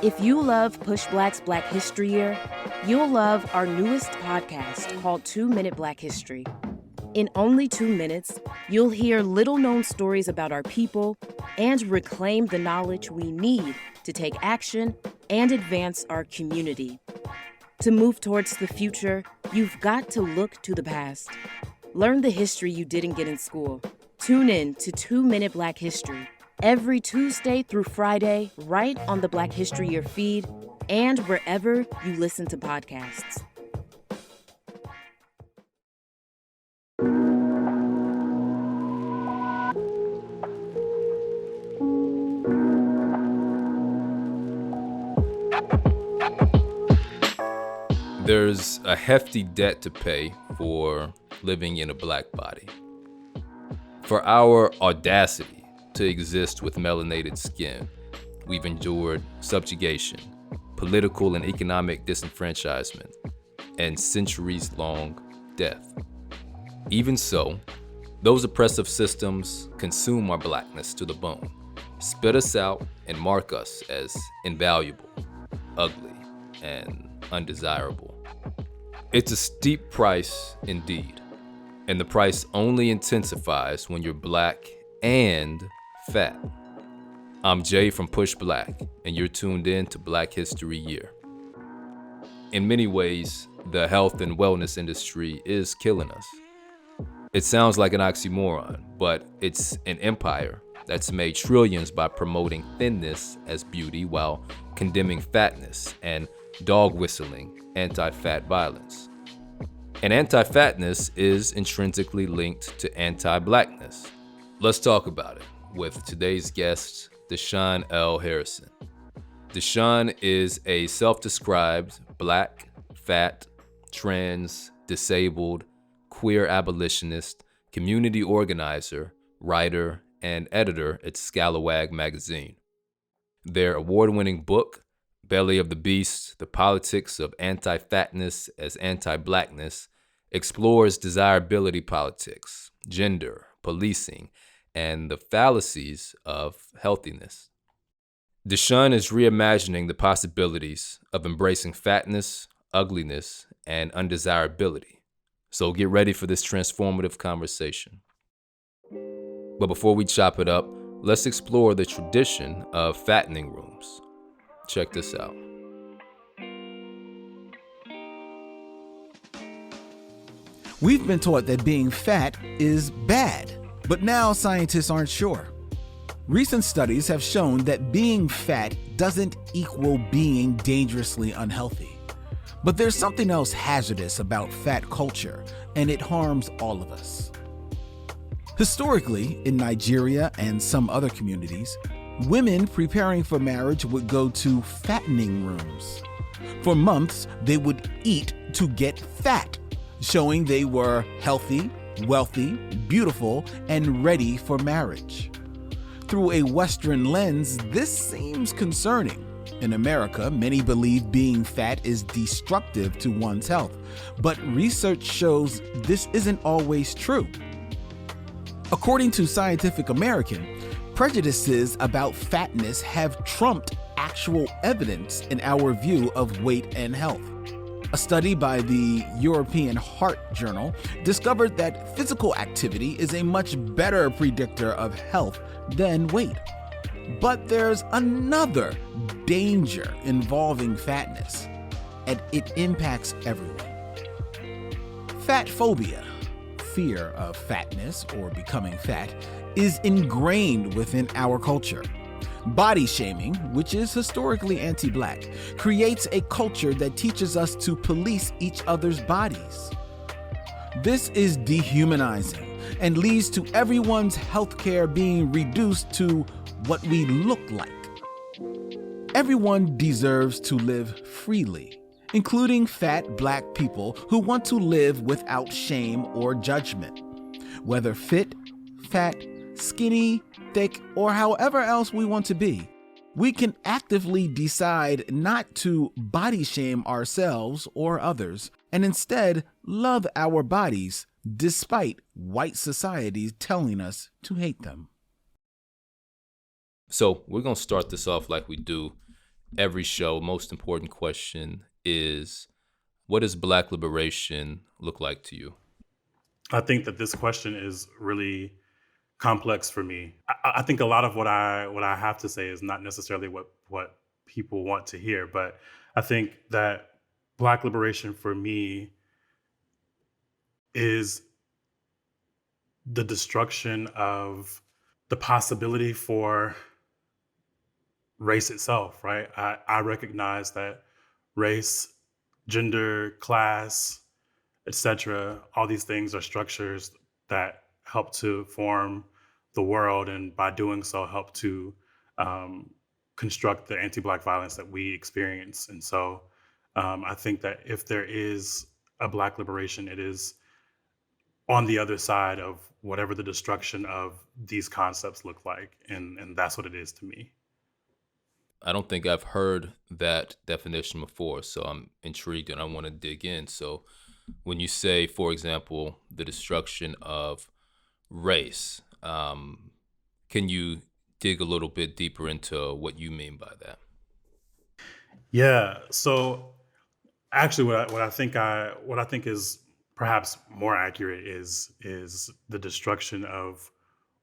If you love PushBlack's Black History Year, you'll love our newest podcast called 2 Minute Black History. In only 2 minutes, you'll hear little-known stories about our people and reclaim the knowledge we need to take action and advance our community. To move towards the future, you've got to look to the past. Learn the history you didn't get in school. Tune in to 2 Minute Black History every Tuesday through Friday, right on the Black History Year feed and wherever you listen to podcasts. There's a hefty debt to pay for living in a black body. For our audacity to exist with melanated skin, we've endured subjugation, political and economic disenfranchisement, and centuries-long death. Even so, those oppressive systems consume our blackness to the bone, spit us out, and mark us as invaluable, ugly, and undesirable. It's a steep price indeed, and the price only intensifies when you're black and fat. I'm Jay from PushBlack, and you're tuned in to Black History Year. In many ways, the health and wellness industry is killing us. It sounds like an oxymoron, but it's an empire that's made trillions by promoting thinness as beauty while condemning fatness and dog whistling anti-fat violence. And anti-fatness is intrinsically linked to anti-blackness. Let's talk about it with today's guest, Deshaun L. Harrison. Deshaun is a self-described black, fat, trans, disabled, queer abolitionist, community organizer, writer, and editor at Scalawag magazine. Their award-winning book, Belly of the Beast, The Politics of Anti-Fatness as Anti-Blackness, explores desirability politics, gender, policing, and the fallacies of healthiness. Deshaun is reimagining the possibilities of embracing fatness, ugliness, and undesirability. So get ready for this transformative conversation. But before we chop it up, let's explore the tradition of fattening rooms. Check this out. We've been taught that being fat is bad, but now scientists aren't sure. Recent studies have shown that being fat doesn't equal being dangerously unhealthy. But there's something else hazardous about fat culture, and it harms all of us. Historically, in Nigeria and some other communities, women preparing for marriage would go to fattening rooms. For months, they would eat to get fat, showing they were healthy, wealthy, beautiful, and ready for marriage. Through a Western lens, this seems concerning. In America, many believe being fat is destructive to one's health, but research shows this isn't always true. According to Scientific American, prejudices about fatness have trumped actual evidence in our view of weight and health. A study by the European Heart Journal discovered that physical activity is a much better predictor of health than weight. But there's another danger involving fatness, and it impacts everyone. Fat phobia, fear of fatness or becoming fat, is ingrained within our culture. Body shaming, which is historically anti-black, creates a culture that teaches us to police each other's bodies. This is dehumanizing and leads to everyone's healthcare being reduced to what we look like. Everyone deserves to live freely, including fat black people who want to live without shame or judgment. Whether fit, fat, skinny, thick, or however else we want to be, we can actively decide not to body shame ourselves or others, and instead love our bodies despite white society telling us to hate them. So we're going to start this off like we do every show, most important question is, what does Black liberation look like to you? I think that this question is really complex for me. I think a lot of what I have to say is not necessarily what people want to hear, but I think that Black liberation for me is the destruction of the possibility for race itself, right? I recognize that race, gender, class, etc., all these things are structures that help to form the world, and by doing so, help to um, construct the anti-Black violence that we experience. And so, I think that if there is a Black liberation, it is on the other side of whatever the destruction of these concepts look like, and that's what it is to me. I don't think I've heard that definition before, so I'm intrigued and I want to dig in. So, when you say, for example, the destruction of race, can you dig a little bit deeper into what you mean by that? Yeah. So actually, what I think is perhaps more accurate is the destruction of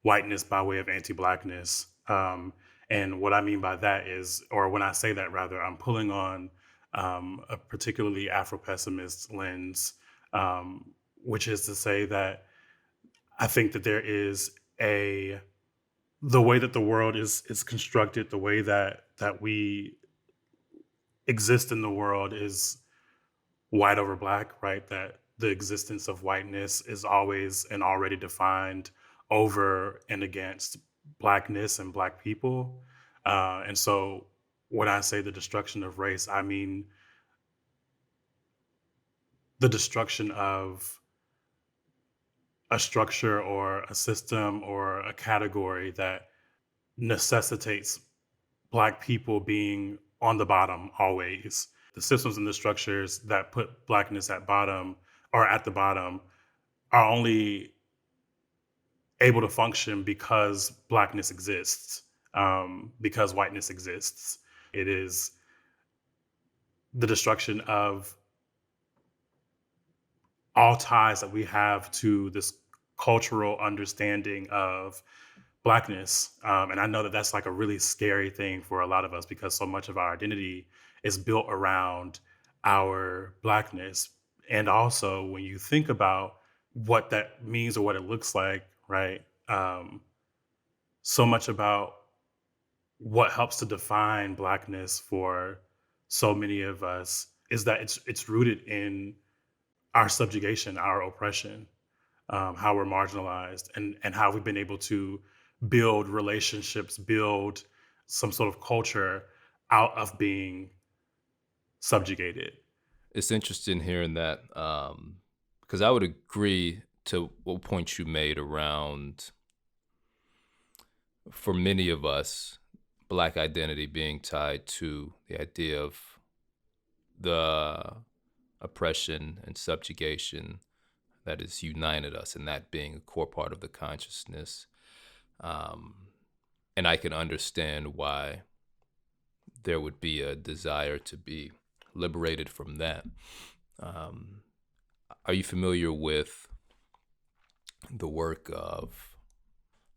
whiteness by way of anti-blackness. And what I mean by that is, or when I say that, rather, I'm pulling on a particularly Afro-pessimist lens, which is to say that I think that there is a the way that the world is constructed, the way that we exist in the world is white over black, right? That the existence of whiteness is always and already defined over and against blackness and black people. And so when I say the destruction of race, I mean the destruction of a structure or a system or a category that necessitates black people being on the bottom always. The systems and the structures that put blackness at bottom or at the bottom are only able to function because blackness exists, because whiteness exists. It is the destruction of all ties that we have to this cultural understanding of blackness. And I know that that's like a really scary thing for a lot of us because so much of our identity is built around our blackness. And also, when you think about what that means or what it looks like, right? So much about what helps to define blackness for so many of us is that it's rooted in our subjugation, our oppression, how we're marginalized, and how we've been able to build relationships, build some sort of culture out of being subjugated. It's interesting hearing that, because I would agree to what point you made around, for many of us, Black identity being tied to the idea of the oppression and subjugation that has united us, and that being a core part of the consciousness. And I can understand why there would be a desire to be liberated from that. Are you familiar with the work of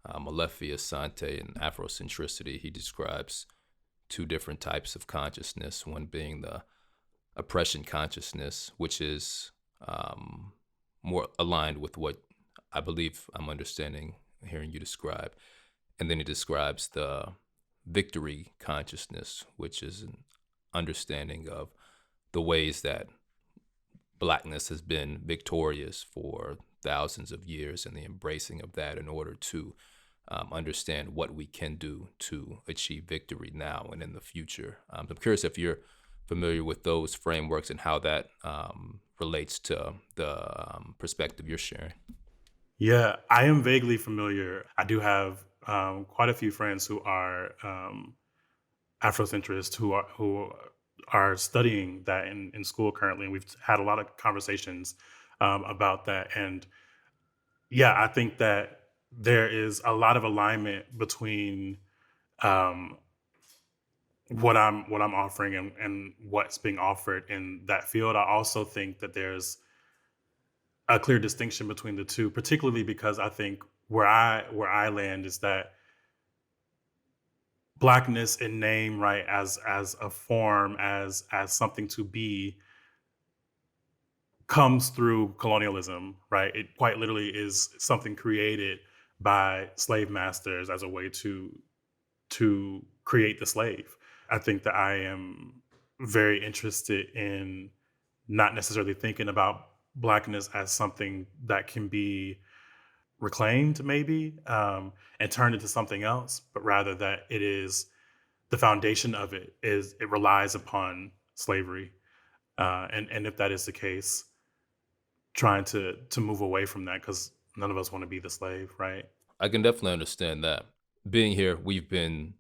Alefi Asante in Afrocentricity? He describes two different types of consciousness, one being the oppression consciousness, which is more aligned with what I believe I'm understanding, hearing you describe. And then he describes the victory consciousness, which is an understanding of the ways that Blackness has been victorious for thousands of years, and the embracing of that in order to understand what we can do to achieve victory now and in the future. I'm curious if you're familiar with those frameworks and how that relates to the perspective you're sharing. Yeah, I am vaguely familiar. I do have quite a few friends who are Afrocentrists who are studying that in school currently, and we've had a lot of conversations about that. And yeah, I think that there is a lot of alignment between um, what I'm offering and what's being offered in that field. I also think that there's a clear distinction between the two, particularly because I think where I land is that Blackness in name, right, as a form, as something to be, comes through colonialism, right? It quite literally is something created by slave masters as a way to create the slave. I think that I am very interested in not necessarily thinking about Blackness as something that can be reclaimed, maybe, and turned into something else, but rather that it is the foundation of it relies upon slavery, and if that is the case, trying to move away from that because none of us want to be the slave, right? I can definitely understand that. Being here, we've been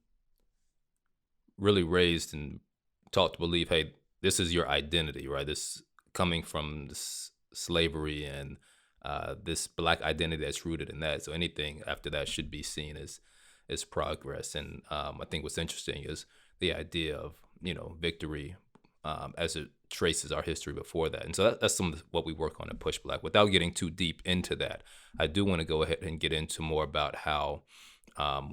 really raised and taught to believe, hey, this is your identity, right? This coming from this slavery and this Black identity that's rooted in that. So anything after that should be seen as progress. And I think what's interesting is the idea of victory as it traces our history before that. And so that's some of what we work on at PushBlack. Without getting too deep into that, I do want to go ahead and get into more about how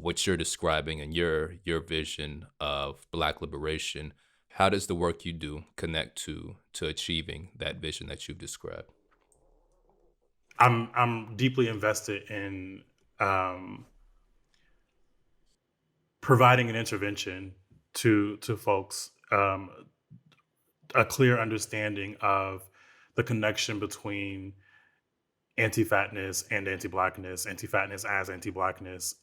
what you're describing and your vision of Black liberation. How does the work you do connect to achieving that vision that you've described? I'm deeply invested in providing an intervention to folks, a clear understanding of the connection between anti-fatness and anti-Blackness, anti-fatness as anti-Blackness,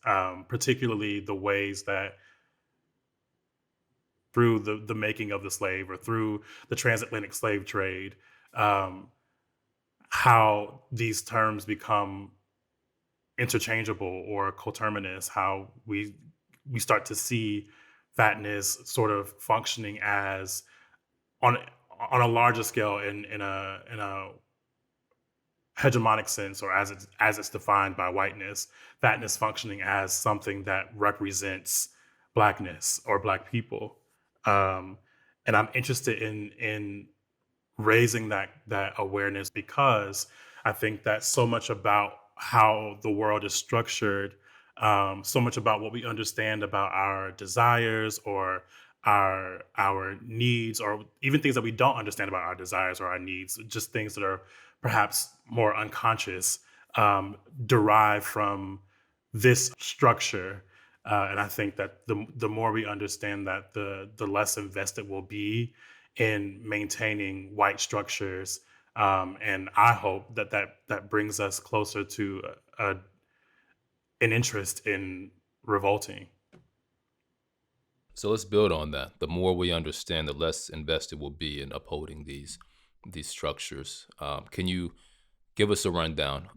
particularly the ways that through the making of the slave or through the transatlantic slave trade, how these terms become interchangeable or coterminous, how we start to see fatness sort of functioning as on a larger scale in a hegemonic sense, or as it's defined by whiteness, fatness functioning as something that represents Blackness or Black people. And I'm interested in raising that awareness because I think that so much about how the world is structured, so much about what we understand about our desires or our needs, or even things that we don't understand about our desires or our needs, just things that are perhaps more unconscious, derive from this structure. And I think that the more we understand that, the less invested we'll be in maintaining white structures. And I hope that brings us closer to an interest in revolting. So let's build on that. The more we understand, the less invested we'll be in upholding these structures. Can you give us a rundown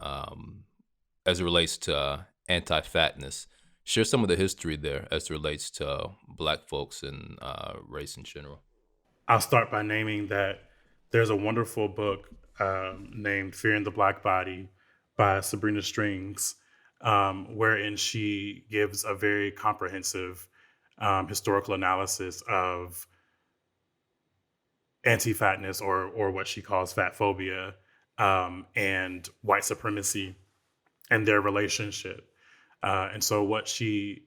as it relates to anti-fatness? Share some of the history there as it relates to Black folks and race in general. I'll start by naming that there's a wonderful book named Fearing the Black Body by Sabrina Strings, wherein she gives a very comprehensive historical analysis of anti-fatness or what she calls fat phobia, and white supremacy and their relationship. And so what she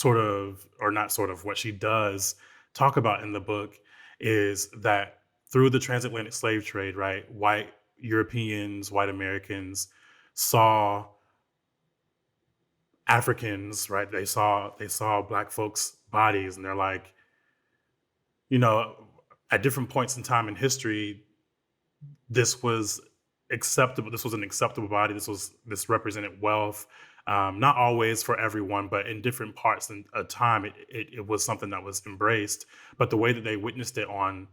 what she does talk about in the book is that through the transatlantic slave trade, right, white Europeans, white Americans saw Africans, right? They saw Black folks' bodies, and they're like, at different points in time in history, this was acceptable. This was an acceptable body. This represented wealth. Not always for everyone, but in different parts of time, it was something that was embraced. But the way that they witnessed it on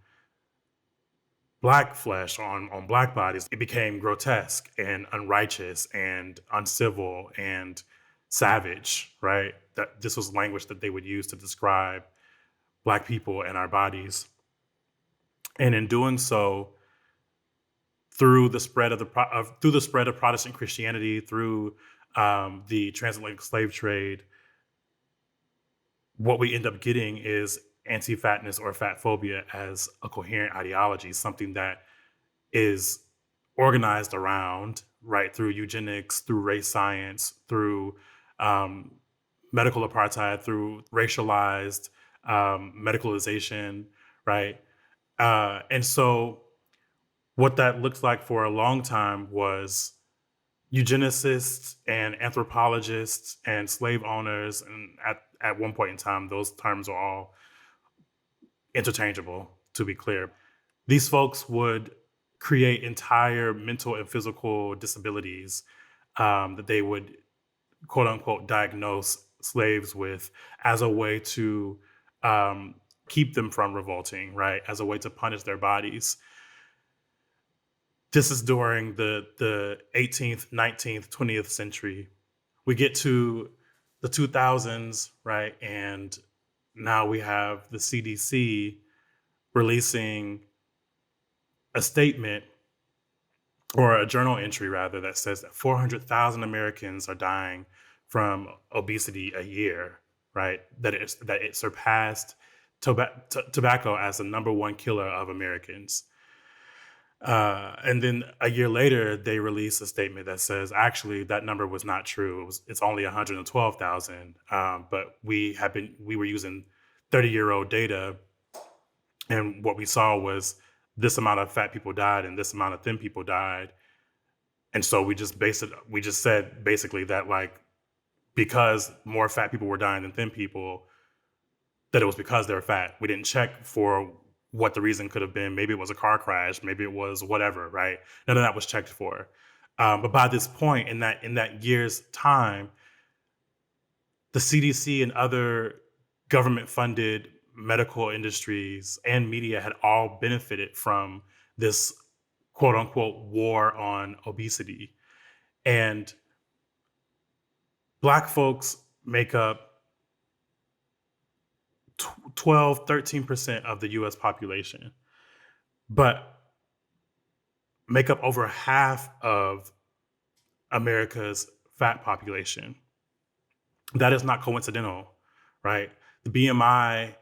Black flesh, on Black bodies, it became grotesque and unrighteous and uncivil and savage, right? That this was language that they would use to describe Black people and our bodies. And in doing so, through the spread of Protestant Christianity, through the transatlantic slave trade, what we end up getting is anti-fatness or fat phobia as a coherent ideology, something that is organized around, right, through eugenics, through race science, through medical apartheid, through racialized medicalization, right? And so what that looked like for a long time was eugenicists and anthropologists and slave owners, and at one point in time, those terms are all interchangeable, to be clear. These folks would create entire mental and physical disabilities that they would, quote unquote, diagnose slaves with as a way to keep them from revolting, right? As a way to punish their bodies. This is during the 18th, 19th, 20th century. We get to the 2000s, right? And now we have the CDC releasing a statement, or a journal entry rather, that says that 400,000 Americans are dying from obesity a year, right? That it surpassed tobacco as the number one killer of Americans. And then a year later, they release a statement that says, actually, that number was not true. It's only 112,000. But we were using 30-year-old data, and what we saw was this amount of fat people died and this amount of thin people died. And so we just said basically that, like, because more fat people were dying than thin people, that it was because they were fat. We didn't check for what the reason could have been. Maybe it was a car crash. Maybe it was whatever, right? None of that was checked for. But by this point, in that year's time, the CDC and other government-funded medical industries and media had all benefited from this quote unquote war on obesity. And Black folks make up 12, 13% of the US population, but make up over half of America's fat population. That is not coincidental, right? The BMI,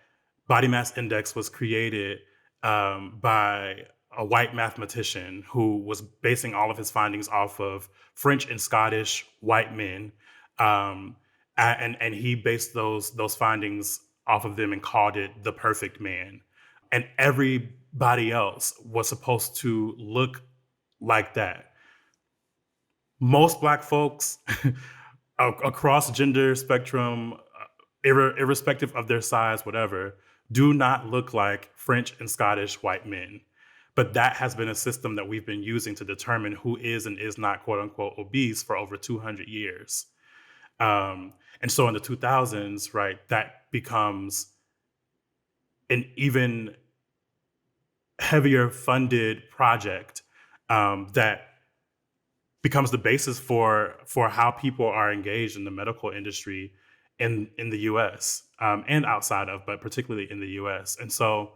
body mass index, was created by a white mathematician who was basing all of his findings off of French and Scottish white men. And he based those findings off of them and called it the perfect man. And everybody else was supposed to look like that. Most Black folks across gender spectrum, irrespective of their size, whatever, do not look like French and Scottish white men. But that has been a system that we've been using to determine who is and is not, quote unquote, obese for over 200 years. And so in the 2000s, right, that becomes an even heavier funded project that becomes the basis for how people are engaged in the medical industry in the US and outside of, but particularly in the US. And so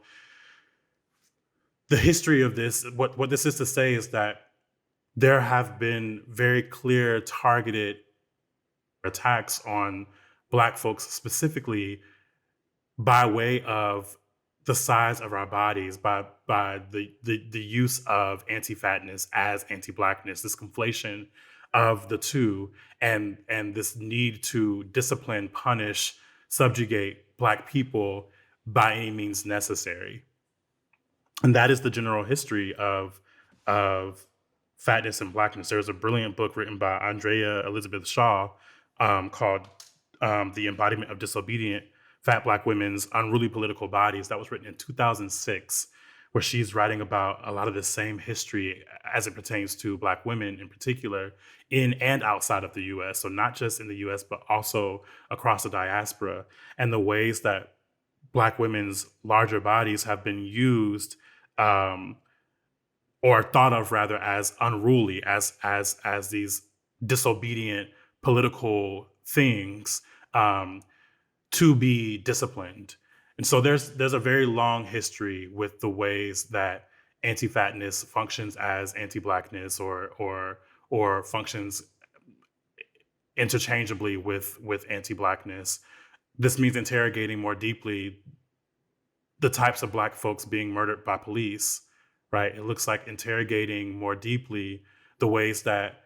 the history of this, what this is to say is that there have been very clear targeted attacks on Black folks specifically by way of the size of our bodies, by the use of anti-fatness as anti-Blackness, this conflation of the two, and this need to discipline, punish, subjugate Black people by any means necessary. And that is the general history of fatness and Blackness. There's a brilliant book written by Andrea Elizabeth Shaw called The Embodiment of Disobedient Fat Black Women's Unruly Political Bodies. That was written in 2006, where she's writing about a lot of the same history as it pertains to Black women in particular in and outside of the US. So not just in the US, but also across the diaspora, and the ways that Black women's larger bodies have been used or thought of rather as unruly, as these disobedient political things to be disciplined. And so there's a very long history with the ways that anti-fatness functions as anti-Blackness or functions interchangeably with anti-Blackness. This means interrogating more deeply the types of Black folks being murdered by police, right? It looks like interrogating more deeply the ways that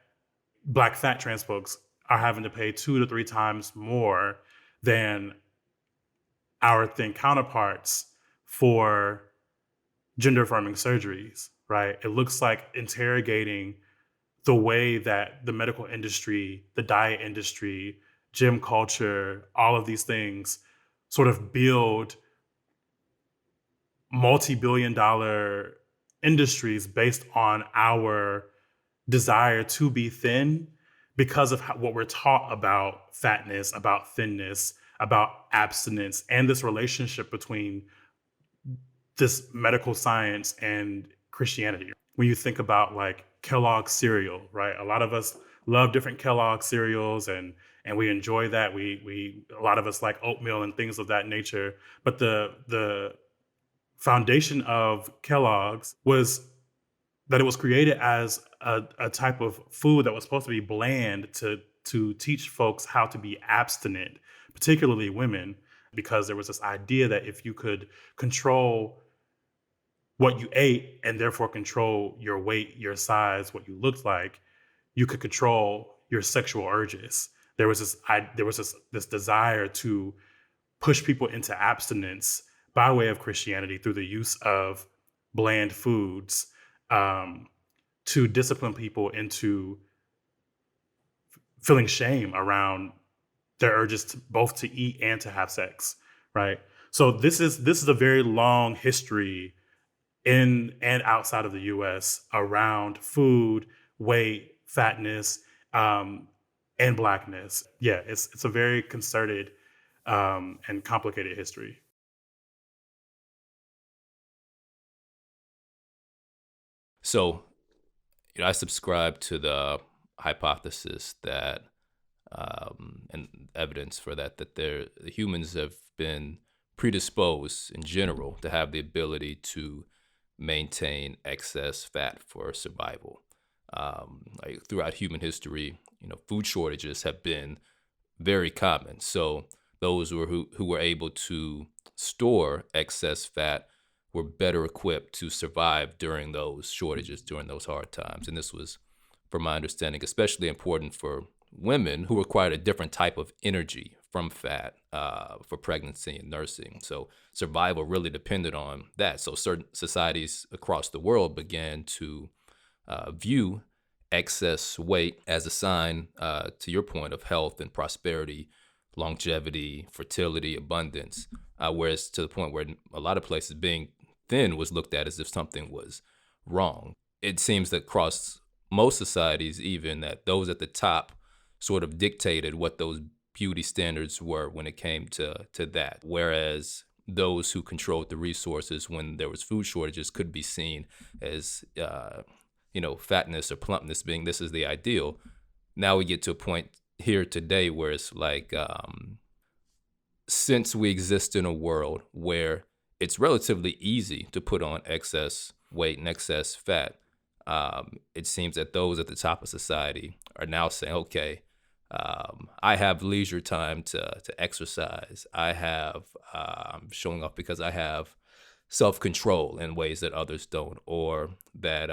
Black fat trans folks are having to pay 2 to 3 times more than our thin counterparts for gender affirming surgeries, right? It looks like interrogating the way that the medical industry, the diet industry, gym culture, all of these things sort of build multi-billion-dollar industries based on our desire to be thin because of what we're taught about fatness, about thinness, about abstinence, and this relationship between this medical science and Christianity. When you think about like Kellogg's cereal, right? A lot of us love different Kellogg cereals and we enjoy that. We a lot of us like oatmeal and things of that nature. But the foundation of Kellogg's was that it was created as a type of food that was supposed to be bland to teach folks how to be abstinent, particularly women, because there was this idea that if you could control what you ate and therefore control your weight, your size, what you looked like, you could control your sexual urges. There was this desire to push people into abstinence by way of Christianity through the use of bland foods, to discipline people into feeling shame around their urges both to eat and to have sex, right? So this is a very long history in and outside of the U.S. around food, weight, fatness, and Blackness. Yeah, it's a very concerted and complicated history. So, I subscribe to the hypothesis that, and evidence for that humans have been predisposed in general to have the ability to maintain excess fat for survival. Like throughout human history, food shortages have been very common. So those who were able to store excess fat were better equipped to survive during those shortages, during those hard times. And this was, from my understanding, especially important for women who required a different type of energy from fat for pregnancy and nursing. So survival really depended on that. So certain societies across the world began to view excess weight as a sign, to your point, of health and prosperity, longevity, fertility, abundance, whereas to the point where a lot of places being thin was looked at as if something was wrong. It seems that across most societies, even, that those at the top sort of dictated what those beauty standards were when it came to that, whereas those who controlled the resources when there was food shortages could be seen as fatness or plumpness being this is the ideal. Now we get to a point here today where it's like, since we exist in a world where it's relatively easy to put on excess weight and excess fat, it seems that those at the top of society are now saying, okay, I have leisure time to exercise. I'm showing off because I have self-control in ways that others don't, or that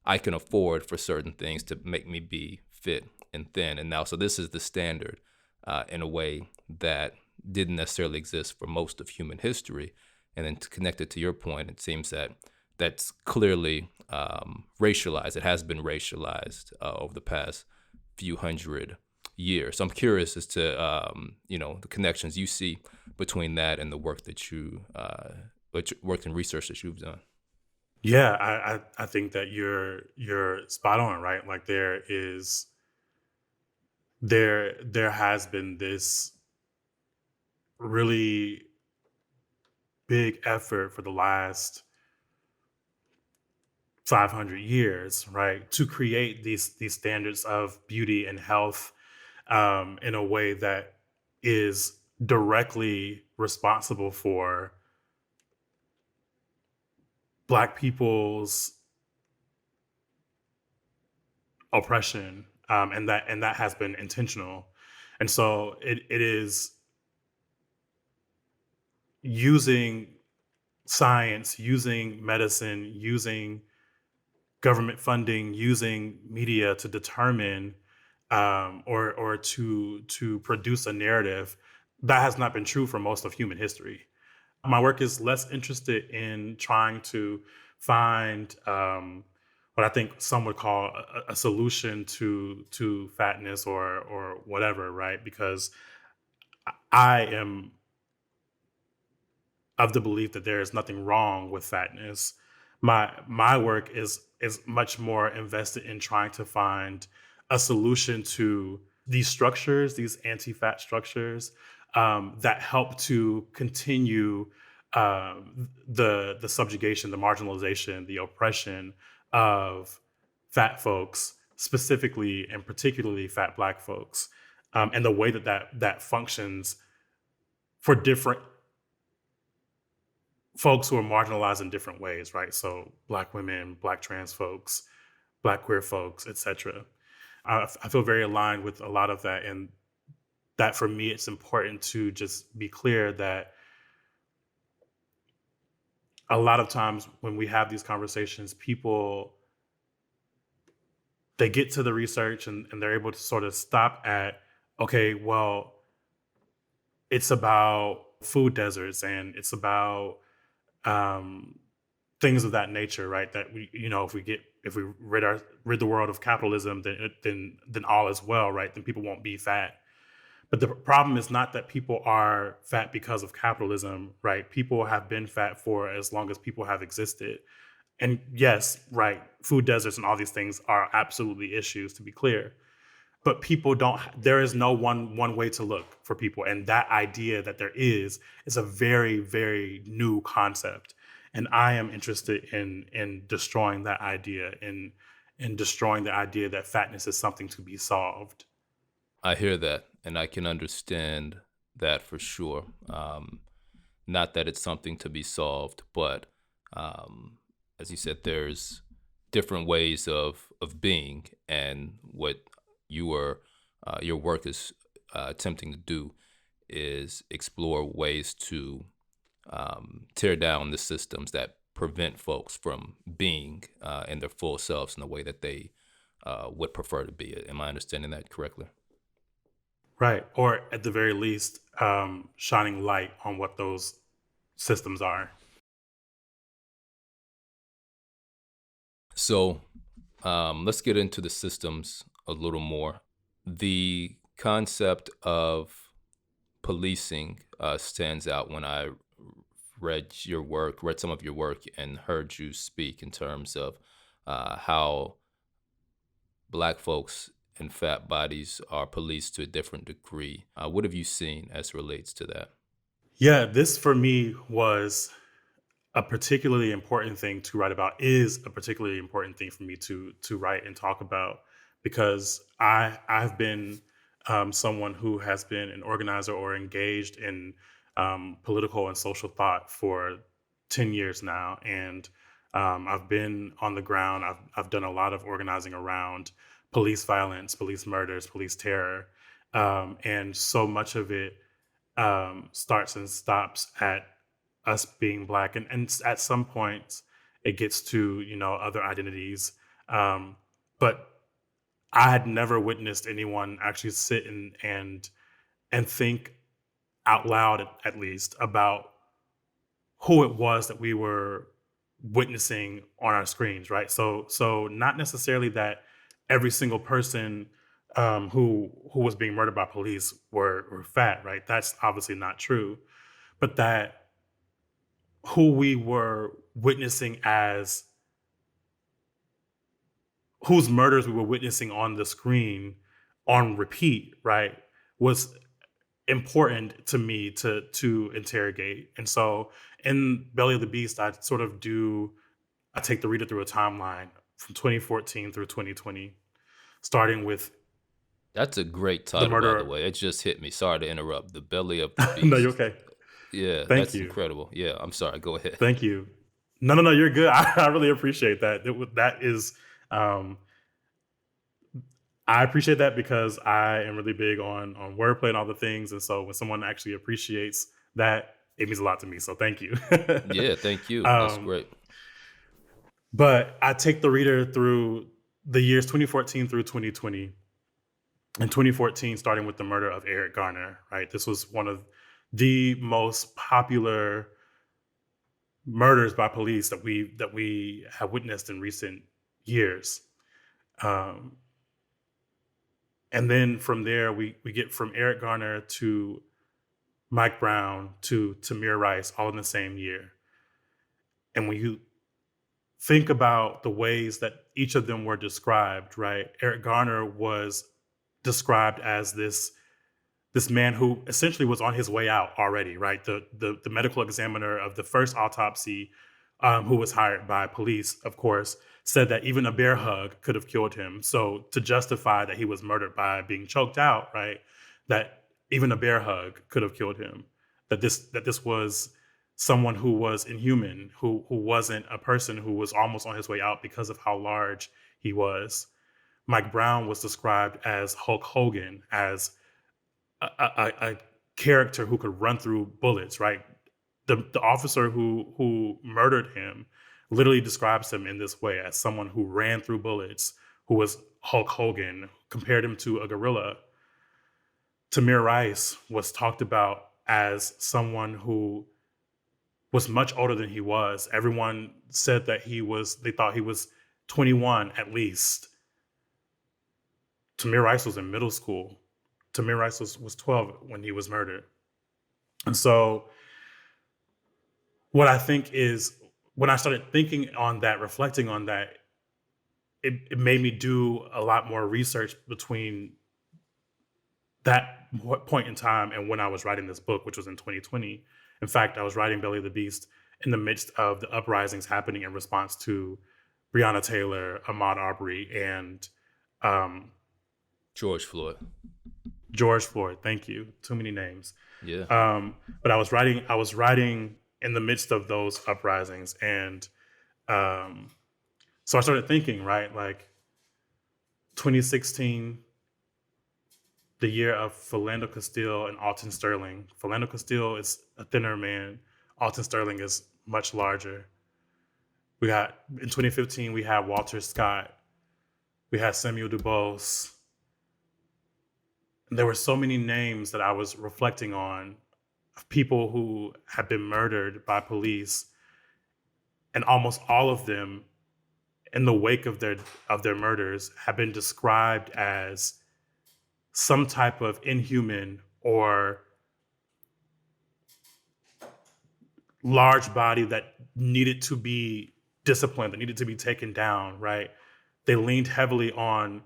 I can afford for certain things to make me be fit and thin. And now, so this is the standard in a way that didn't necessarily exist for most of human history. And then to connect it to your point, it seems that that's clearly racialized. It has been racialized over the past few hundred years. So I'm curious as to the connections you see between that and the work that you work and research that you've done. Yeah, I think that you're spot on, right? Like there has been this really big effort for the last 500 years, right, to create these standards of beauty and health in a way that is directly responsible for Black people's oppression, and that has been intentional. And so it is using science, using medicine, using government funding, using media to determine or to produce a narrative, that has not been true for most of human history. My work is less interested in trying to find what I think some would call a solution to fatness or whatever, right? Because I am of the belief that there is nothing wrong with fatness. My work is much more invested in trying to find a solution to these structures, these anti-fat structures that help to continue the subjugation, the marginalization, the oppression of fat folks, specifically and particularly fat Black folks, and the way that functions for different folks who are marginalized in different ways, right? So Black women, Black trans folks, Black queer folks, etc. I feel very aligned with a lot of that, and that for me, it's important to just be clear that a lot of times when we have these conversations, people, they get to the research and they're able to sort of stop at, okay, well, it's about food deserts and it's about things of that nature, right? That we, if we rid the world of capitalism, then all is well, right? Then people won't be fat. But the problem is not that people are fat because of capitalism, right? People have been fat for as long as people have existed. And yes, right, food deserts and all these things are absolutely issues, to be clear. But people there is no one way to look for people. And that idea that there is a very, very new concept. And I am interested in destroying that idea, in destroying the idea that fatness is something to be solved. I hear that, and I can understand that for sure. Not that it's something to be solved, but as you said, there's different ways of being, and what your work is attempting to do is explore ways to tear down the systems that prevent folks from being in their full selves in the way that they would prefer to be. Am I understanding that correctly? Right. Or at the very least, shining light on what those systems are. So let's get into the systems a little more. The concept of policing stands out when I read some of your work, and heard you speak in terms of how Black folks in fat bodies are policed to a different degree. What have you seen as relates to that? Yeah, this for me was a particularly important thing to write about, is a particularly important thing for me to write and talk about, because I've been someone who has been an organizer or engaged in political and social thought for 10 years now. And I've been on the ground. I've done a lot of organizing around police violence, police murders, police terror. And so much of it starts and stops at us being Black. And at some points it gets to, other identities. But I had never witnessed anyone actually sit and think out loud, at least, about who it was that we were witnessing on our screens, right? So not necessarily that every single person who was being murdered by police were fat, right? That's obviously not true, but that who we were witnessing as whose murders we were witnessing on the screen on repeat, right, was important to me to interrogate. And so in Belly of the Beast, I take the reader through a timeline from 2014 through 2020, starting with That's a great the title, by murder. the way. It just hit me. Sorry to interrupt. The Belly of the No, you're Beast. okay. Yeah, Thank that's you. incredible. Yeah, I'm sorry. Go ahead. Thank you. No, you're good. I really appreciate that. That is, I appreciate that because I am really big on wordplay and all the things. And so when someone actually appreciates that, It means a lot to me, so thank you. Yeah, thank you. That's great. But I take the reader through the years 2014 through 2020. In 2014, starting with the murder of Eric Garner, right? This was one of the most popular murders by police that we have witnessed in recent years. And then from there, we get from Eric Garner to Mike Brown to Tamir Rice, all in the same year. And when you think about the ways that each of them were described, right? Eric Garner was described as this man who essentially was on his way out already, right? The medical examiner of the first autopsy, who was hired by police, of course, said that even a bear hug could have killed him. So to justify that he was murdered by being choked out, right? That even a bear hug could have killed him. That this was someone who was inhuman, who wasn't a person, who was almost on his way out because of how large he was. Mike Brown was described as Hulk Hogan, as a character who could run through bullets, right? The officer who murdered him literally describes him in this way, as someone who ran through bullets, who was Hulk Hogan, compared him to a gorilla. Tamir Rice was talked about as someone who was much older than he was. Everyone said that they thought he was 21 at least. Tamir Rice was in middle school. Tamir Rice was 12 when he was murdered. And so what I think is, when I started thinking on that, reflecting on that, it made me do a lot more research between that point in time and when I was writing this book, which was in 2020. In fact, I was writing Belly of the Beast in the midst of the uprisings happening in response to Breonna Taylor, Ahmaud Arbery, and George Floyd. Thank you. Too many names. Yeah. But I was writing in the midst of those uprisings, and so I started thinking, right, like 2016, the year of Philando Castile and Alton Sterling. Philando Castile is a thinner man. Alton Sterling is much larger. In 2015, we had Walter Scott. We had Samuel DuBose. And there were so many names that I was reflecting on, of people who had been murdered by police. And almost all of them, in the wake of their murders, have been described as some type of inhuman or large body that needed to be disciplined, that needed to be taken down, right? They leaned heavily on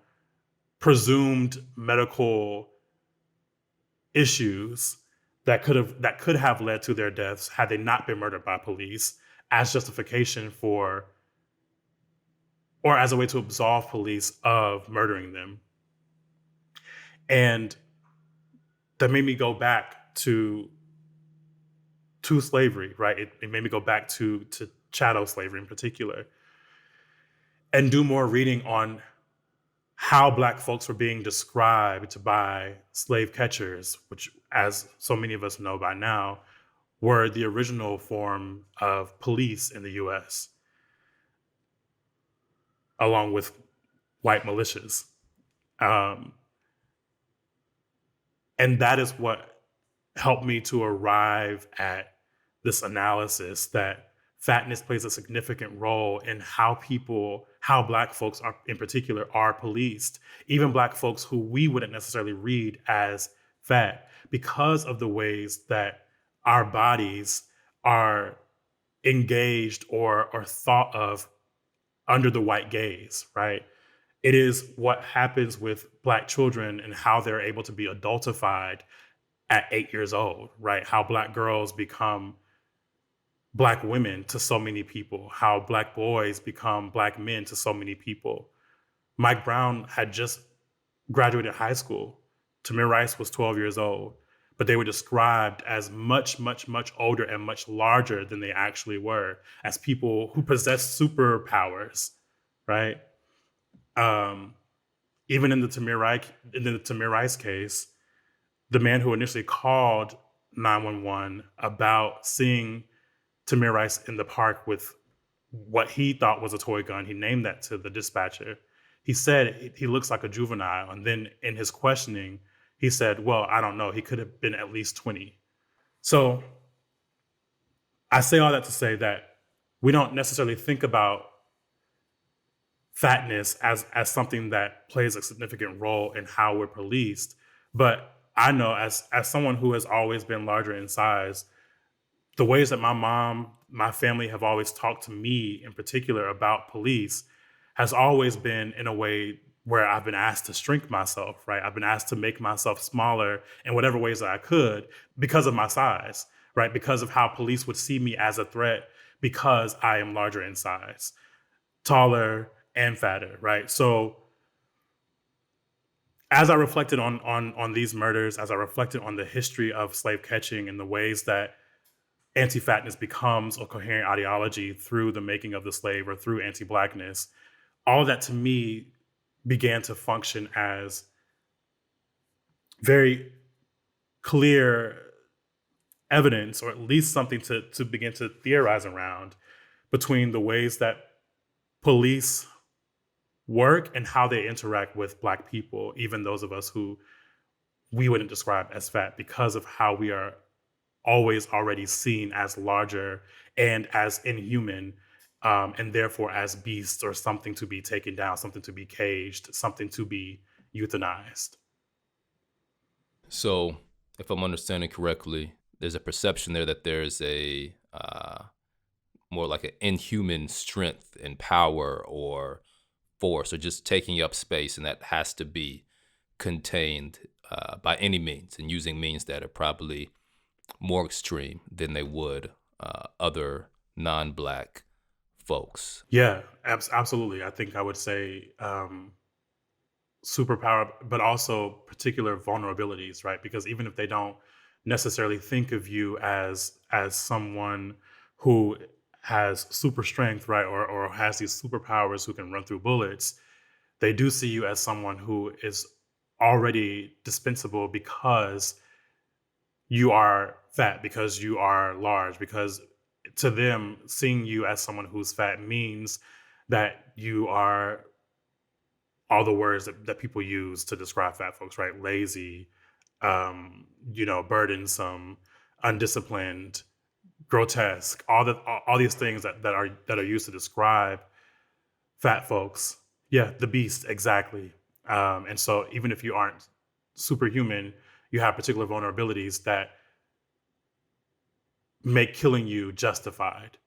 presumed medical issues that could have led to their deaths had they not been murdered by police, as justification for, or as a way to absolve police of murdering them. And that made me go back to slavery, right? It made me go back to chattel slavery in particular, and do more reading on how Black folks were being described by slave catchers, which, as so many of us know by now, were the original form of police in the US, along with white militias. And that is what helped me to arrive at this analysis that fatness plays a significant role in how Black folks are, in particular, are policed. Even Black folks who we wouldn't necessarily read as fat, because of the ways that our bodies are engaged or thought of under the white gaze, right? It is what happens with Black children and how they're able to be adultified at 8 years old, right? How Black girls become Black women to so many people, how Black boys become Black men to so many people. Mike Brown had just graduated high school. Tamir Rice was 12 years old, but they were described as much, much, much older and much larger than they actually were, as people who possessed superpowers, right? Even in the Tamir Rice case, the man who initially called 911 about seeing Tamir Rice in the park with what he thought was a toy gun. He named that to the dispatcher. He said he looks like a juvenile. And then in his questioning, he said, well, I don't know. He could have been at least 20. So I say all that to say that we don't necessarily think about fatness as something that plays a significant role in how we're policed. But I know as someone who has always been larger in size, the ways that my mom, my family have always talked to me in particular about police has always been in a way where I've been asked to shrink myself, right? I've been asked to make myself smaller in whatever ways that I could because of my size, right? Because of how police would see me as a threat because I am larger in size, taller and fatter, right? So as I reflected on these murders, as I reflected on the history of slave catching and the ways that anti-fatness becomes a coherent ideology through the making of the slave or through anti-Blackness, all of that to me began to function as very clear evidence, or at least something to begin to theorize around between the ways that police work and how they interact with Black people, even those of us who we wouldn't describe as fat, because of how we are always already seen as larger and as inhuman, and therefore as beasts or something to be taken down, something to be caged, something to be euthanized. So, if I'm understanding correctly, there's a perception there that there's a more like an inhuman strength and power or force, or just taking up space, and that has to be contained by any means, and using means that are probably more extreme than they would other non-Black folks. Yeah, absolutely. I think I would say superpower, but also particular vulnerabilities, right? Because even if they don't necessarily think of you as someone who has super strength, right, or has these superpowers who can run through bullets, they do see you as someone who is already dispensable because you are fat, because you are large, because to them, seeing you as someone who's fat means that you are all the words that people use to describe fat folks, right? Lazy, burdensome, undisciplined, grotesque, all these things that are used to describe fat folks. Yeah, the beast, exactly. And so even if you aren't superhuman, you have particular vulnerabilities that make killing you justified.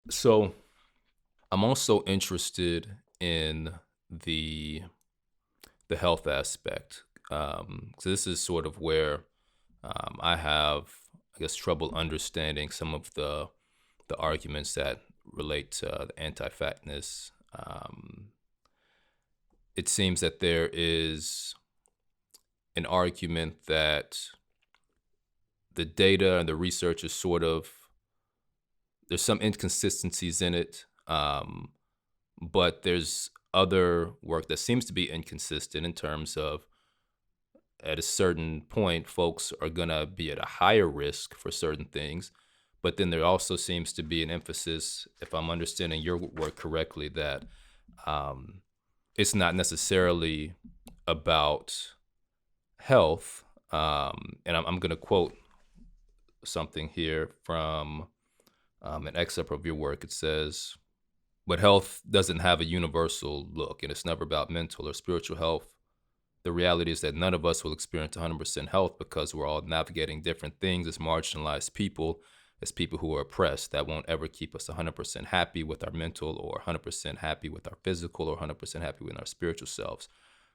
So I'm also interested in the health aspect. So this is sort of where I have, I guess, trouble understanding some of the arguments that relate to the anti-fatness. It seems that there is an argument that the data and the research is sort of, there's some inconsistencies in it, but there's other work that seems to be inconsistent in terms of at a certain point, folks are going to be at a higher risk for certain things. But then there also seems to be an emphasis, if I'm understanding your work correctly, that it's not necessarily about health. And I'm going to quote something here from an excerpt of your work. It says, but health doesn't have a universal look, and it's never about mental or spiritual health. The reality is that none of us will experience 100% health because we're all navigating different things as marginalized people, as people who are oppressed. That won't ever keep us 100% happy with our mental, or 100% happy with our physical, or 100% happy with our spiritual selves.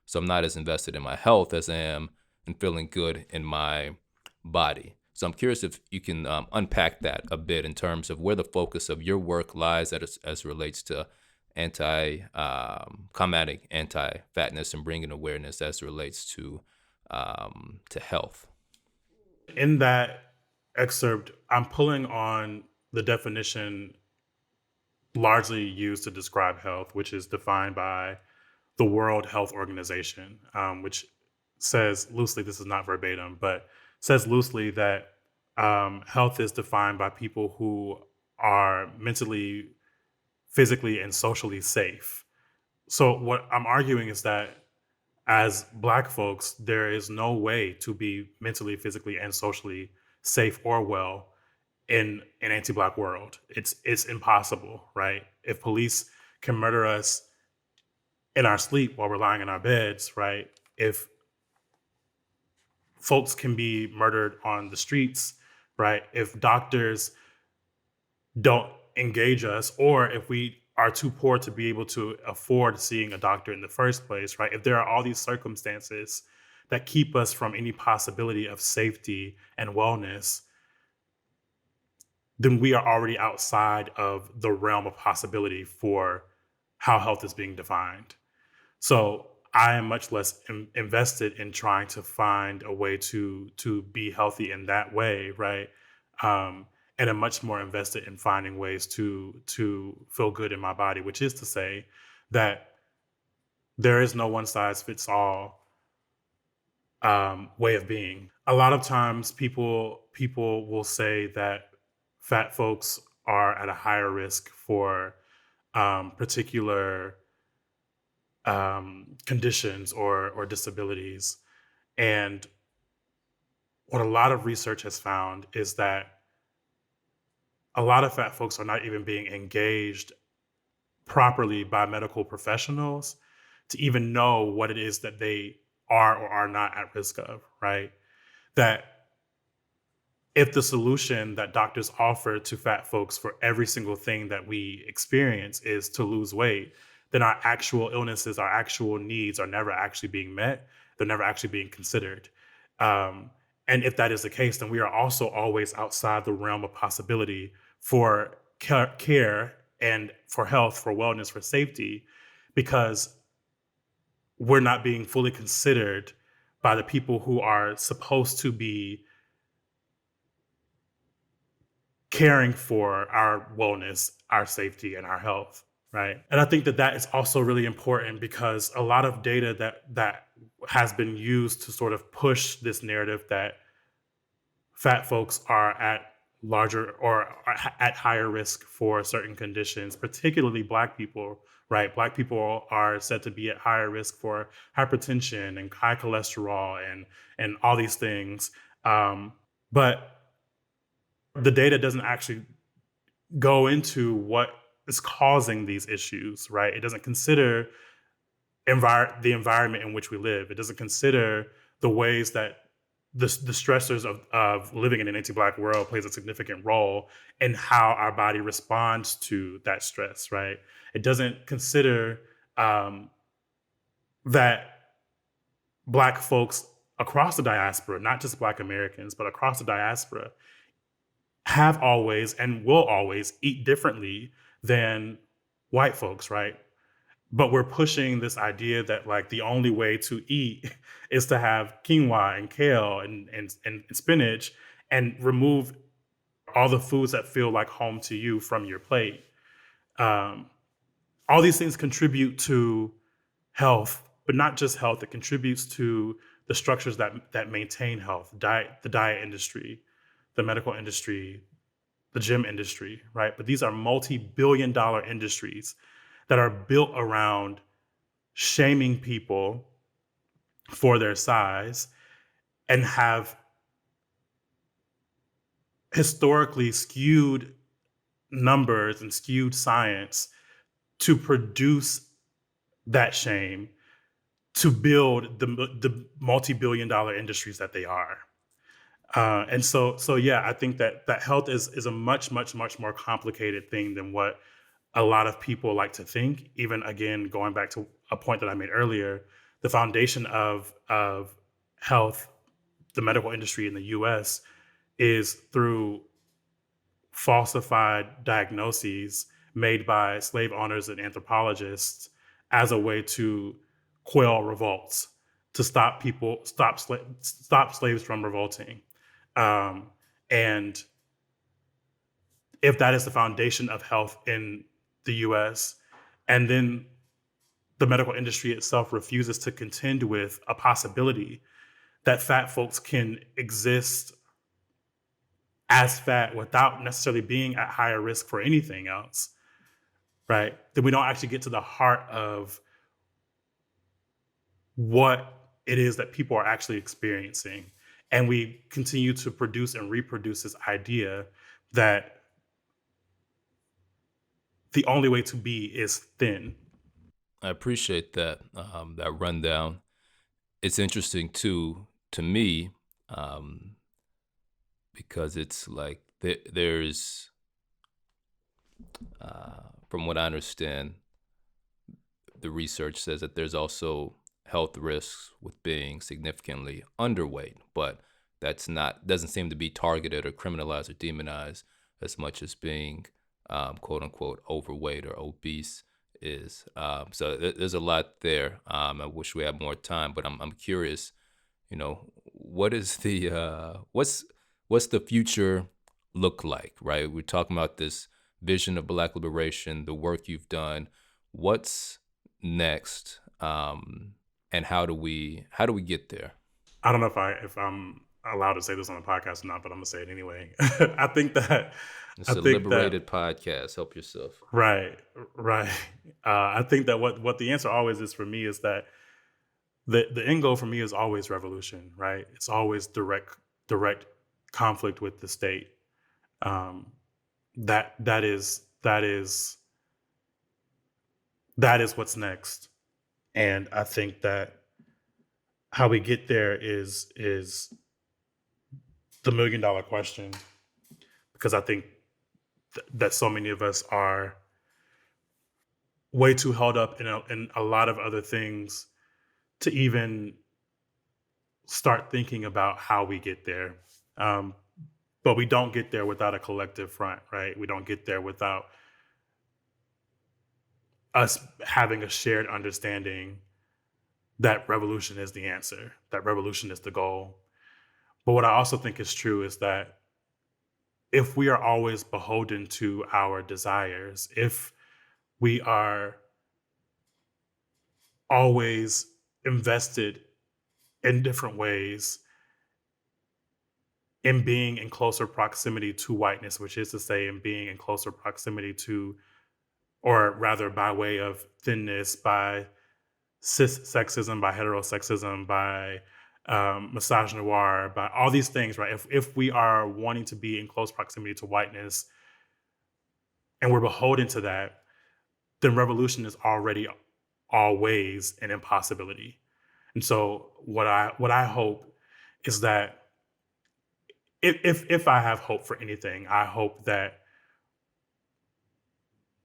So I'm not as invested in my health as I am in feeling good in my body. So I'm curious if you can unpack that a bit in terms of where the focus of your work lies as relates to combating anti-fatness and bringing awareness as it relates to health. In that excerpt, I'm pulling on the definition largely used to describe health, which is defined by the World Health Organization, which says loosely, this is not verbatim, but says loosely that health is defined by people who are mentally, physically, and socially safe. So what I'm arguing is that as Black folks, there is no way to be mentally, physically, and socially safe or well in an anti-Black world. It's impossible, right? If police can murder us in our sleep while we're lying in our beds, right? If folks can be murdered on the streets, right? If doctors don't engage us, or if we are too poor to be able to afford seeing a doctor in the first place, right? If there are all these circumstances that keep us from any possibility of safety and wellness, then we are already outside of the realm of possibility for how health is being defined. So I am much less invested in trying to find a way to be healthy in that way, right? And I'm much more invested in finding ways to feel good in my body, which is to say that there is no one size fits all way of being. A lot of times, people will say that fat folks are at a higher risk for particular conditions or disabilities. And what a lot of research has found is that a lot of fat folks are not even being engaged properly by medical professionals to even know what it is that they are or are not at risk of, right? That if the solution that doctors offer to fat folks for every single thing that we experience is to lose weight, then our actual illnesses, our actual needs are never actually being met. They're never actually being considered. And if that is the case, then we are also always outside the realm of possibility for care and for health, for wellness, for safety, because we're not being fully considered by the people who are supposed to be caring for our wellness, our safety, and our health, right? And I think that that is also really important because a lot of data that has been used to sort of push this narrative that fat folks are at larger or are at higher risk for certain conditions, particularly Black people, right? Black people are said to be at higher risk for hypertension and high cholesterol and all these things. But the data doesn't actually go into what is causing these issues, right? It doesn't consider the environment in which we live. It doesn't consider the ways that the stressors of living in an anti-Black world plays a significant role in how our body responds to that stress, right? It doesn't consider that Black folks across the diaspora, not just Black Americans, but across the diaspora, have always and will always eat differently than white folks, right? But we're pushing this idea that like the only way to eat is to have quinoa and kale and spinach and remove all the foods that feel like home to you from your plate. All these things contribute to health, but not just health. It contributes to the structures that maintain health, the diet industry, the medical industry, the gym industry, right? But these are multi-billion-dollar industries that are built around shaming people for their size and have historically skewed numbers and skewed science to produce that shame to build the multi-billion-dollar industries that they are. And so yeah, I think that health is a much more complicated thing than what a lot of people like to think. Even again, going back to a point that I made earlier, the foundation of health, the medical industry in the U.S. is through falsified diagnoses made by slave owners and anthropologists as a way to quell revolts, to stop slaves from revolting. And if that is the foundation of health in the US, and then the medical industry itself refuses to contend with a possibility that fat folks can exist as fat without necessarily being at higher risk for anything else, right? Then we don't actually get to the heart of what it is that people are actually experiencing. And we continue to produce and reproduce this idea that the only way to be is thin. I appreciate that that rundown. It's interesting too to me because it's like there's from what I understand, the research says that there's also health risks with being significantly underweight, but doesn't seem to be targeted or criminalized or demonized as much as being quote unquote overweight or obese is. So there's a lot there. I wish we had more time, but I'm curious, what is the what's the future look like, right? We're talking about this vision of Black liberation, the work you've done. What's next? And how do we get there? I don't know if I'm allowed to say this on the podcast or not, but I'm gonna say it anyway. I think that it's a liberated podcast. Help yourself. Right. I think that what the answer always is for me is that the end goal for me is always revolution, right? It's always direct conflict with the state. That is what's next. And I think that how we get there is the $1 million question, because I think that so many of us are way too held up in a lot of other things to even start thinking about how we get there. But we don't get there without a collective front, right? We don't get there without us having a shared understanding that revolution is the answer, that revolution is the goal. But what I also think is true is that if we are always beholden to our desires, if we are always invested in different ways in being in closer proximity to whiteness, which is to say in being in closer proximity to, or rather by way of thinness, by cis sexism, by heterosexism, by misogynoir, by all these things, right? If we are wanting to be in close proximity to whiteness and we're beholden to that, then revolution is already always an impossibility. And so what I hope is that if I have hope for anything, I hope that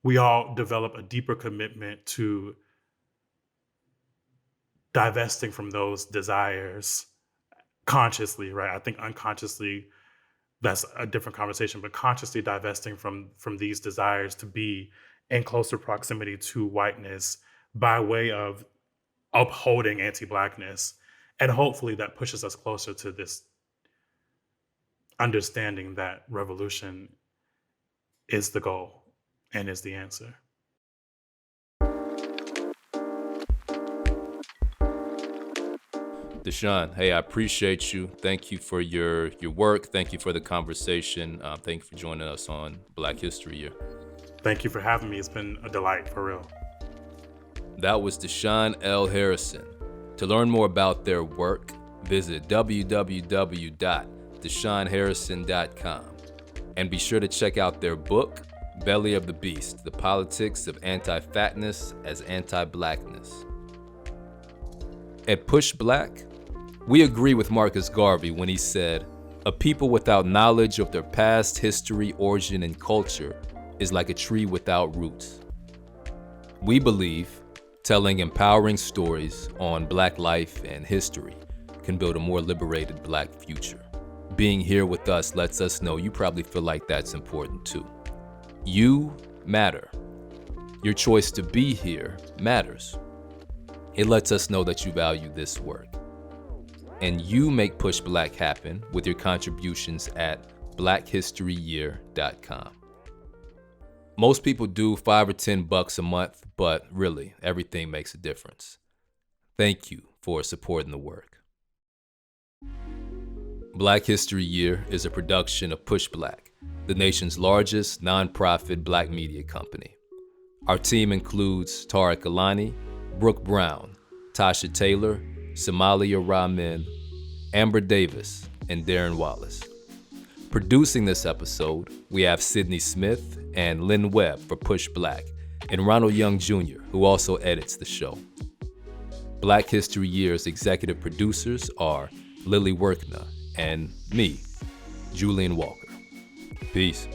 we all develop a deeper commitment to divesting from those desires consciously, right? I think unconsciously, that's a different conversation, but consciously divesting from these desires to be in closer proximity to whiteness by way of upholding anti-Blackness. And hopefully that pushes us closer to this understanding that revolution is the goal and is the answer. Deshaun, hey, I appreciate you. Thank you for your work. Thank you for the conversation. Thank you for joining us on Black History Year. Thank you for having me. It's been a delight, for real. That was Deshaun L. Harrison. To learn more about their work, visit www.deshaunharrison.com. And be sure to check out their book, Belly of the Beast, The Politics of Anti-Fatness as Anti-Blackness. At PushBlack, we agree with Marcus Garvey when he said, "A people without knowledge of their past history, origin, and culture is like a tree without roots." We believe telling empowering stories on Black life and history can build a more liberated Black future. Being here with us lets us know you probably feel like that's important too. You matter. Your choice to be here matters. It lets us know that you value this work. And you make PushBlack happen with your contributions at blackhistoryyear.com. Most people do $5 or $10 a month, but really, everything makes a difference. Thank you for supporting the work. Black History Year is a production of PushBlack, the nation's largest nonprofit black media company. Our team includes Tareq Alani, Brooke Brown, Tasha Taylor, Somalia Ramin, Amber Davis, and Darren Wallace. Producing this episode, we have Cydney Smith and Len Webb for PushBlack, and Ronald Young Jr., who also edits the show. Black History Year's executive producers are Lilly Workneh and me, Julian Walker. Peace.